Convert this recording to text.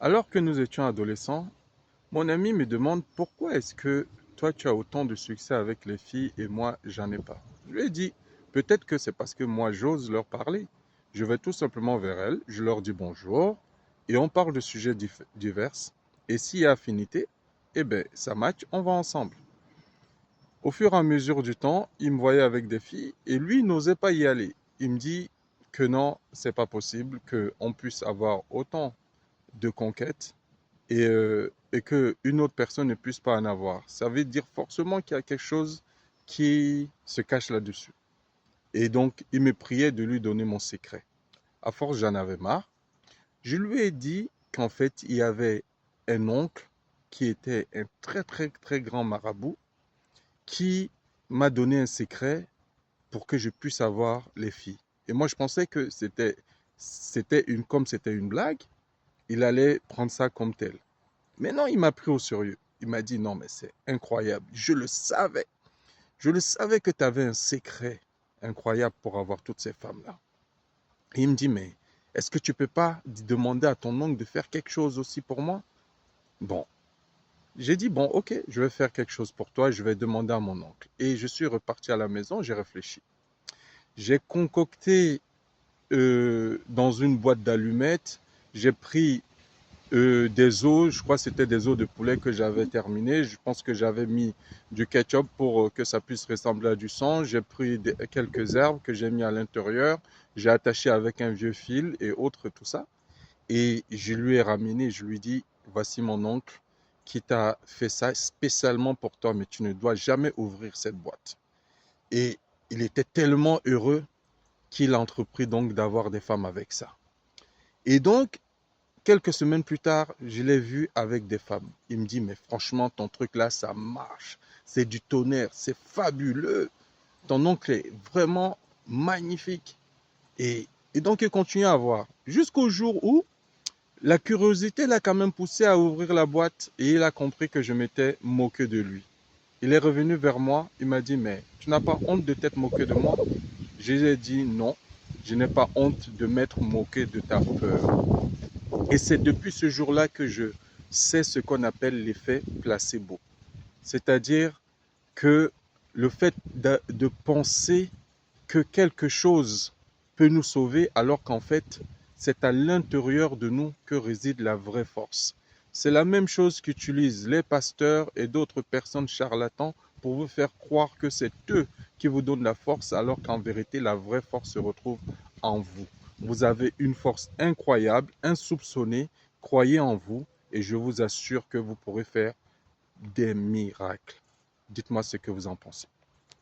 Alors que nous étions adolescents, mon ami me demande pourquoi est-ce que toi tu as autant de succès avec les filles et moi j'en ai pas. Je lui ai dit, peut-être que c'est parce que moi j'ose leur parler. Je vais tout simplement vers elles, je leur dis bonjour et on parle de sujets divers. Et s'il y a affinité, eh bien ça match, on va ensemble. Au fur et à mesure du temps, il me voyait avec des filles et lui il n'osait pas y aller. Il me dit que non, c'est pas possible qu'on puisse avoir autant de conquêtes et qu'une autre personne ne puisse pas en avoir. Ça veut dire forcément qu'il y a quelque chose qui se cache là-dessus. Et donc, il me priait de lui donner mon secret. À force, j'en avais marre. Je lui ai dit qu'en fait, il y avait un oncle qui était un très, très, très grand marabout qui m'a donné un secret pour que je puisse avoir les filles. Et moi, je pensais que comme c'était une blague, il allait prendre ça comme tel. Mais non, il m'a pris au sérieux. Il m'a dit, non, mais c'est incroyable. Je le savais. Je le savais que tu avais un secret incroyable pour avoir toutes ces femmes-là. Et il me dit, mais est-ce que tu ne peux pas demander à ton oncle de faire quelque chose aussi pour moi? Bon, j'ai dit, bon, ok, je vais faire quelque chose pour toi, je vais demander à mon oncle. Et je suis reparti à la maison, j'ai réfléchi. J'ai concocté dans une boîte d'allumettes, j'ai pris des os, je crois que c'était des os de poulet que j'avais terminé. Je pense que j'avais mis du ketchup pour que ça puisse ressembler à du sang. J'ai pris quelques herbes que j'ai mis à l'intérieur. J'ai attaché avec un vieux fil et autres, tout ça. Et je lui ai ramené, je lui ai dit, voici mon oncle qui t'a fait ça spécialement pour toi, mais tu ne dois jamais ouvrir cette boîte. Et il était tellement heureux qu'il a entrepris donc d'avoir des femmes avec ça. Et donc, quelques semaines plus tard, je l'ai vu avec des femmes. Il me dit, mais franchement, ton truc là, ça marche. C'est du tonnerre, c'est fabuleux. Ton oncle est vraiment magnifique. Et donc, il continue à voir. Jusqu'au jour où la curiosité l'a quand même poussé à ouvrir la boîte et il a compris que je m'étais moqué de lui. Il est revenu vers moi, il m'a dit, mais tu n'as pas honte de t'être moqué de moi? Je lui ai dit, non, je n'ai pas honte de m'être moqué de ta peur. Et c'est depuis ce jour-là que je sais ce qu'on appelle l'effet placebo. C'est-à-dire que le fait de penser que quelque chose peut nous sauver alors qu'en fait, c'est à l'intérieur de nous que réside la vraie force. C'est la même chose qu'utilisent les pasteurs et d'autres personnes charlatans pour vous faire croire que c'est eux qui vous donnent la force alors qu'en vérité, la vraie force se retrouve en vous. Vous avez une force incroyable, insoupçonnée. Croyez en vous et je vous assure que vous pourrez faire des miracles. Dites-moi ce que vous en pensez.